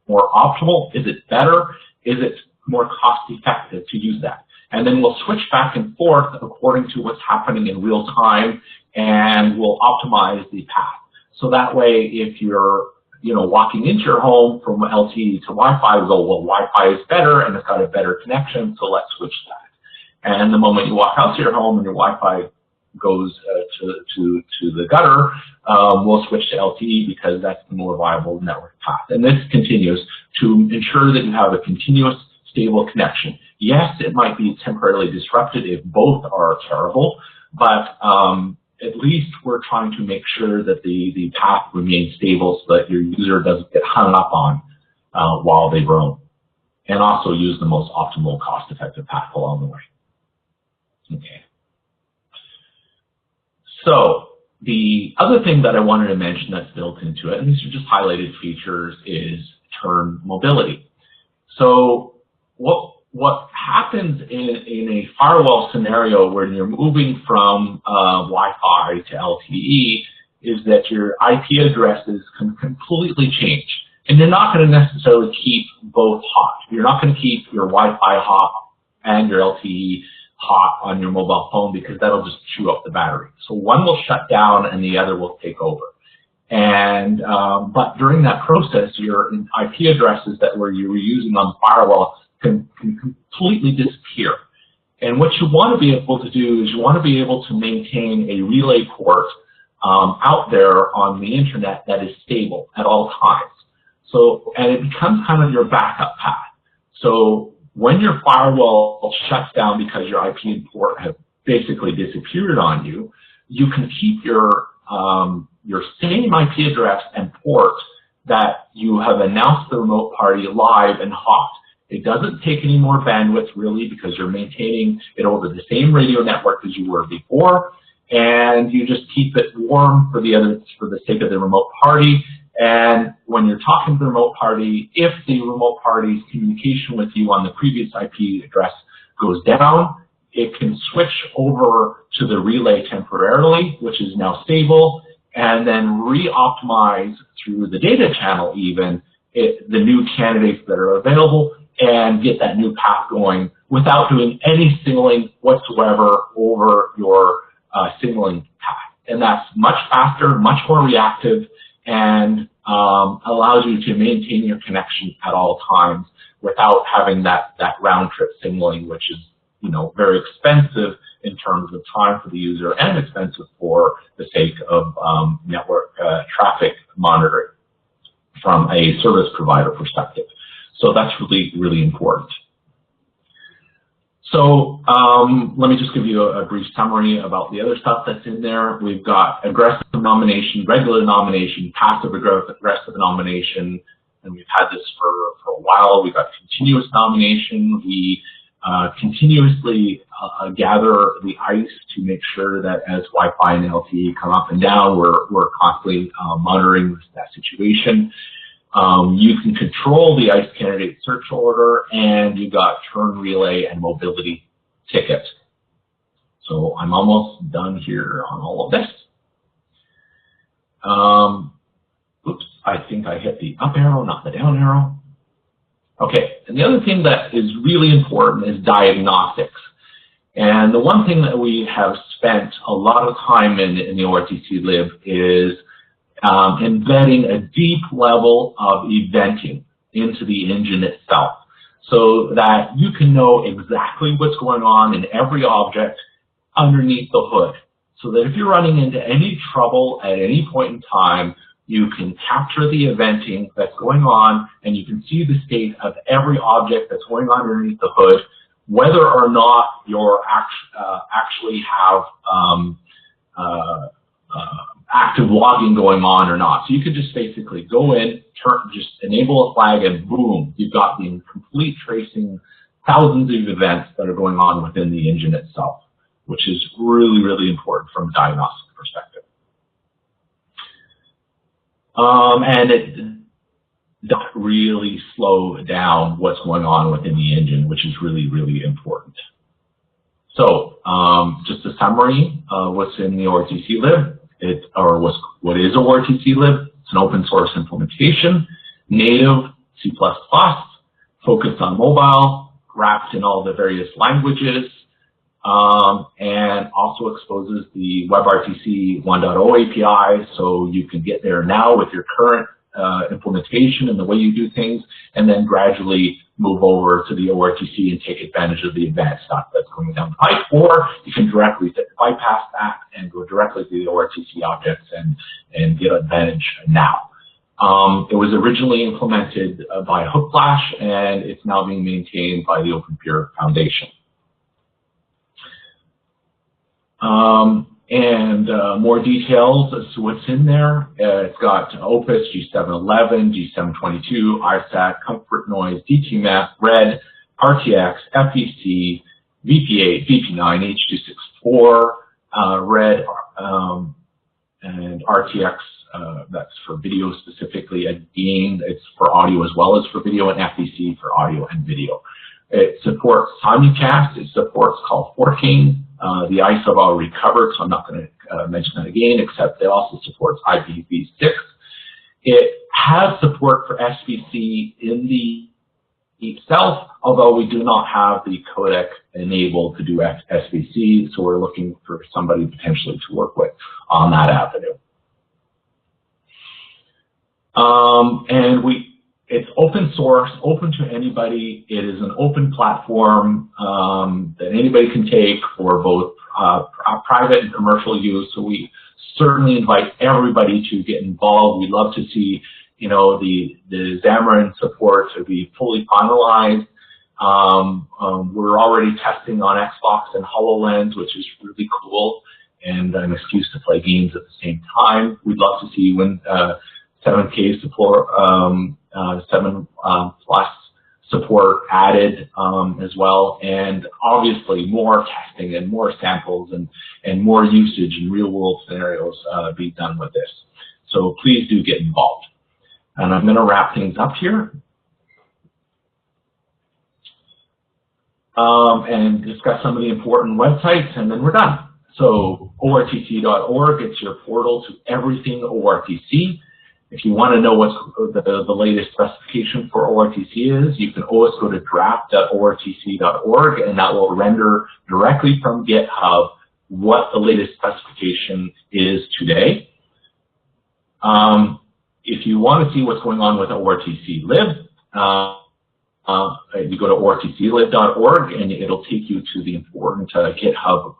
more optimal? Is it better? Is it more cost effective to use that? And then we'll switch back and forth according to what's happening in real time, and we'll optimize the path. So that way, if you're walking into your home from LTE to Wi-Fi, we go, well, Wi-Fi is better and it's got a better connection, so let's switch that. And the moment you walk out to your home and your Wi-Fi goes to the gutter, we'll switch to LTE because that's the more viable network path. And this continues to ensure that you have a continuous, stable connection. Yes, it might be temporarily disrupted if both are terrible, but at least we're trying to make sure that the path remains stable so that your user doesn't get hung up on while they roam, and also use the most optimal cost-effective path along the way. Okay. So the other thing that I wanted to mention that's built into it, and these are just highlighted features, is turn mobility. So what happens in a firewall scenario when you're moving from Wi-Fi to LTE is that your IP addresses can completely change. And you're not going to necessarily keep both hot. You're not going to keep your Wi-Fi hot and your LTE hot on your mobile phone because that'll just chew up the battery. So one will shut down and the other will take over. And but during that process, your IP addresses that you were using on the firewall can completely disappear. And what you want to be able to do is you want to be able to maintain a relay port out there on the internet that is stable at all times. So, and it becomes kind of your backup path. So when your firewall shuts down because your IP and port have basically disappeared on you, you can keep your same IP address and port that you have announced the remote party live and hot. It doesn't take any more bandwidth really because you're maintaining it over the same radio network as you were before, and you just keep it warm for the sake of the remote party. And when you're talking to the remote party, if the remote party's communication with you on the previous IP address goes down, it can switch over to the relay temporarily, which is now stable, and then re-optimize through the data channel even the new candidates that are available and get that new path going without doing any signaling whatsoever over your signaling path. And that's much faster, much more reactive, and allows you to maintain your connection at all times without having that round-trip signaling, which is very expensive in terms of time for the user and expensive for the sake of network traffic monitoring from a service provider perspective. So that's really, really important. So let me just give you a brief summary about the other stuff that's in there. We've got aggressive nomination, regular nomination, passive aggressive nomination, and we've had this for a while. We've got continuous nomination. We continuously gather the ICE to make sure that as Wi-Fi and LTE come up and down, we're constantly monitoring that situation. You can control the ICE candidate search order, and you got turn relay and mobility ticket. So I'm almost done here on all of this. Oops, I think I hit the up arrow, not the down arrow. Okay, and the other thing that is really important is diagnostics. And the one thing that we have spent a lot of time in the ORTC Lib is embedding a deep level of eventing into the engine itself, so that you can know exactly what's going on in every object underneath the hood. So that if you're running into any trouble at any point in time, you can capture the eventing that's going on, and you can see the state of every object that's going on underneath the hood, whether or not you're actually have active logging going on or not. So you could just basically go in, just enable a flag, and boom, you've got the complete tracing, thousands of events that are going on within the engine itself, which is really, really important from a diagnostic perspective. And it doesn't really slow down what's going on within the engine, which is really, really important. So just a summary of what's in the ORTC Lib, what is ORTC Lib? It's an open source implementation, native C++, focused on mobile, wrapped in all the various languages, and also exposes the WebRTC 1.0 API, so you can get there now with your current implementation and the way you do things, and then gradually move over to the ORTC and take advantage of the advanced stuff that's going down the pipe, or you can directly bypass that and go directly to the ORTC objects and get advantage now. It was originally implemented by Hookflash, and it's now being maintained by the OpenPure Foundation. More details as to what's in there. It's got Opus, G711, G722, ISAT, Comfort Noise, DTMF, RED, RTX, FEC, VP8, VP9, H.264, RED, and RTX, that's for video specifically. Again, it's for audio as well as for video, and FEC for audio and video. It supports simulcast, it supports call forking. The ISO I've already covered, so I'm not going to mention that again, except it also supports IPv6. It has support for SVC in the itself, although we do not have the codec enabled to do SVC, so we're looking for somebody potentially to work with on that avenue. It's open source, open to anybody. It is an open platform that anybody can take for both private and commercial use. So we certainly invite everybody to get involved. We'd love to see, you know, the Xamarin support to be fully finalized. We're already testing on Xbox and HoloLens, which is really cool, and an excuse to play games at the same time. We'd love to see when 7K support, 7 plus support added as well, and obviously more testing and more samples and more usage in real world scenarios be done with this. So please do get involved. And I'm going to wrap things up here and discuss some of the important websites, and then we're done. So ORTC.org, it's your portal to everything ORTC. If you want to know what the latest specification for ORTC is, you can always go to draft.ortc.org, and that will render directly from GitHub what the latest specification is today. If you want to see what's going on with ORTC Lib, you go to ortclib.org, and it'll take you to the important GitHub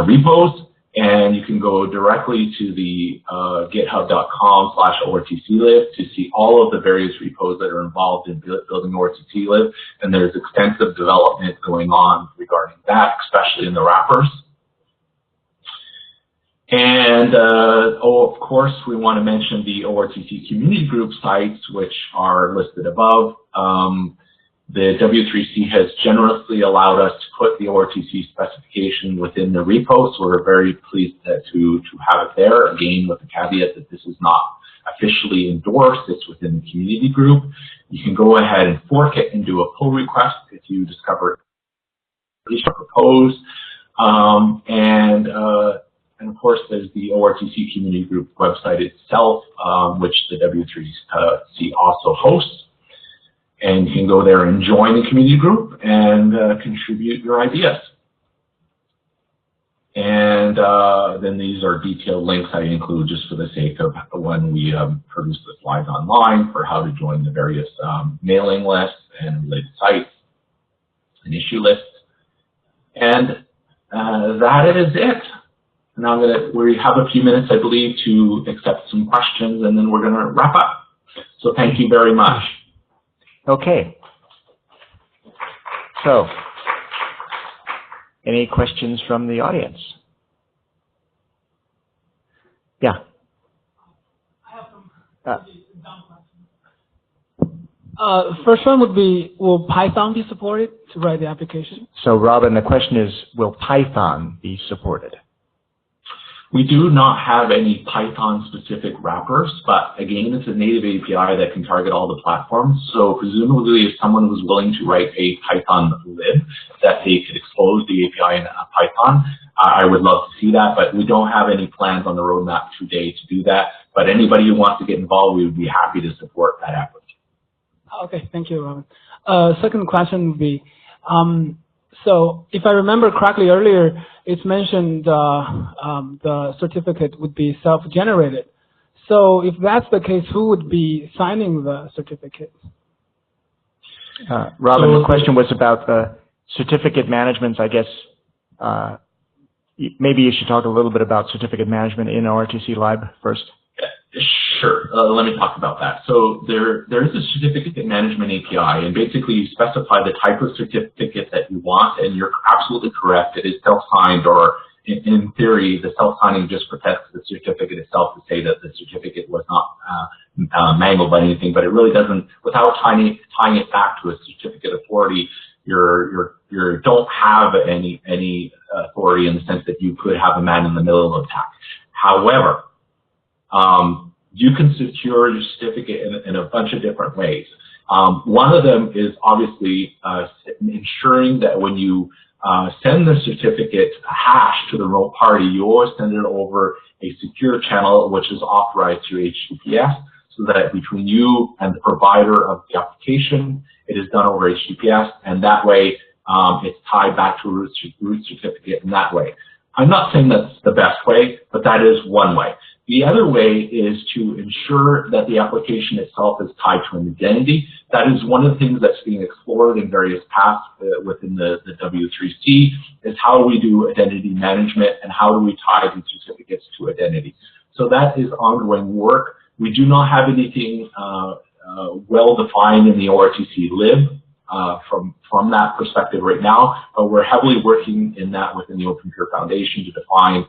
repos. And you can go directly to the github.com/ORTClib to see all of the various repos that are involved in building ORTC Lib. And there's extensive development going on regarding that, especially in the wrappers. And, of course, we want to mention the ORTC Community Group sites, which are listed above. The W3C has generously allowed us to put the ORTC specification within the repo, so we're very pleased to have it there, again with the caveat that this is not officially endorsed, it's within the community group. You can go ahead and fork it and do a pull request if you discover it proposed. And of course, there's the ORTC Community Group website itself, which the W3C also hosts. And you can go there and join the community group and contribute your ideas. And then these are detailed links I include just for the sake of when we produce the slides online for how to join the various mailing lists and related sites and issue lists. And that is it. Now we have a few minutes, I believe, to accept some questions, and then we're going to wrap up. So thank you very much. Okay. So, any questions from the audience? Yeah. I have some first one would be, will Python be supported to write the application? So, Robin, the question is, will Python be supported? We do not have any Python-specific wrappers, but again, it's a native API that can target all the platforms. So presumably, if someone was willing to write a Python lib, that they could expose the API in Python, I would love to see that, but we don't have any plans on the roadmap today to do that. But anybody who wants to get involved, we would be happy to support that effort. Okay, thank you, Robin. Second question would be, so if I remember correctly earlier, it's mentioned the certificate would be self-generated. So if that's the case, who would be signing the certificate? Robin, the question was about the certificate management. I guess maybe you should talk a little bit about certificate management in ORTC Lib first. Sure. Let me talk about that. So there is a certificate management API, and basically you specify the type of certificate that you want, and you're absolutely correct. It is self-signed, or in theory, the self-signing just protects the certificate itself to say that the certificate was not mangled by anything, but it really doesn't. Without tying it back to a certificate authority, you don't have any authority in the sense that you could have a man-in-the-middle attack. However, you can secure your certificate in a bunch of different ways. One of them is obviously ensuring that when you send the certificate hash to the remote party, you always send it over a secure channel which is authorized through HTTPS, so that between you and the provider of the application, it is done over HTTPS, and that way it's tied back to a root certificate in that way. I'm not saying that's the best way, but that is one way. The other way is to ensure that the application itself is tied to an identity. That is one of the things that's being explored in various paths within the W3C, is how do we do identity management and how do we tie these certificates to identity. So that is ongoing work. We do not have anything well defined in the ORTC Lib from that perspective right now, but we're heavily working in that within the Open Peer Foundation to define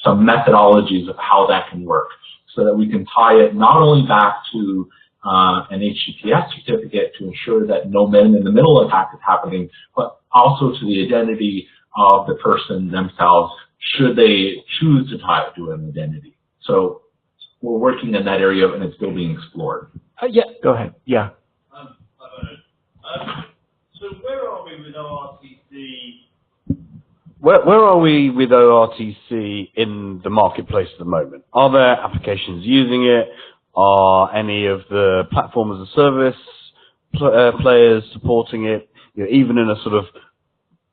some methodologies of how that can work, so that we can tie it not only back to an HTTPS certificate to ensure that no man-in-the-middle attack is happening, but also to the identity of the person themselves, should they choose to tie it to an identity. So we're working in that area, and it's still being explored. Yeah. Go ahead. Yeah. So where are we with ORTC? Where are we with ORTC in the marketplace at the moment? Are there applications using it? Are any of the platform as a service players supporting it? You know, even in a sort of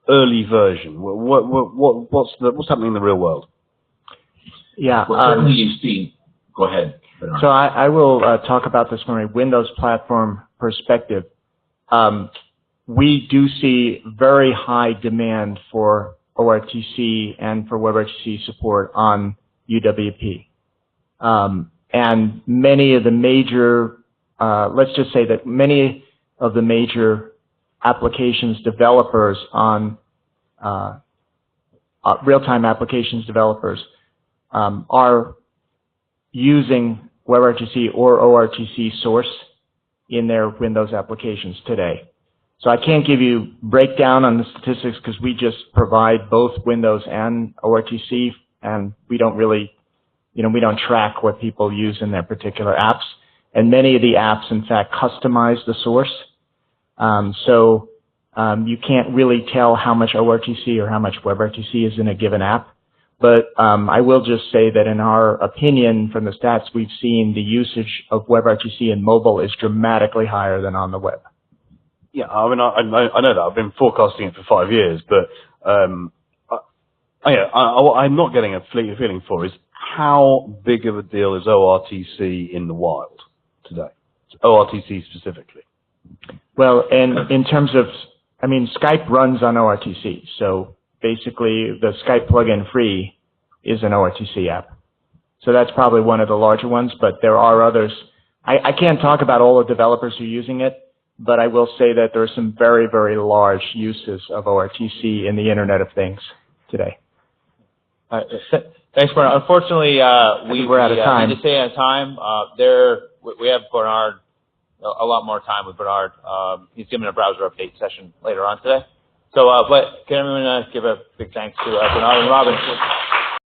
early version, what's happening in the real world? Yeah. Well, certainly you've seen. Go ahead, Bernard. So I will talk about this from a Windows platform perspective. We do see very high demand for ORTC and for WebRTC support on UWP. And many of the major, let's just say that many of the major applications developers on real-time applications developers are using WebRTC or ORTC source in their Windows applications today. So I can't give you breakdown on the statistics because we just provide both Windows and ORTC, and we don't really, we don't track what people use in their particular apps. And many of the apps, in fact, customize the source. So you can't really tell how much ORTC or how much WebRTC is in a given app. But I will just say that in our opinion, from the stats we've seen, the usage of WebRTC in mobile is dramatically higher than on the web. Yeah, I mean, I know that. I've been forecasting it for 5 years, but I'm not getting a feeling for is how big of a deal is ORTC in the wild today? ORTC specifically. Well, and in terms of, I mean, Skype runs on ORTC, so basically the Skype plugin free is an ORTC app. So that's probably one of the larger ones, but there are others. I can't talk about all the developers who are using it, but I will say that there are some very, very large uses of ORTC in the Internet of Things today. Thanks, Bernard. Unfortunately, we're out of time. Need to stay on time. We have Bernard, a lot more time with Bernard. He's giving a browser update session later on today. So, but can everyone give a big thanks to Bernard and Robin?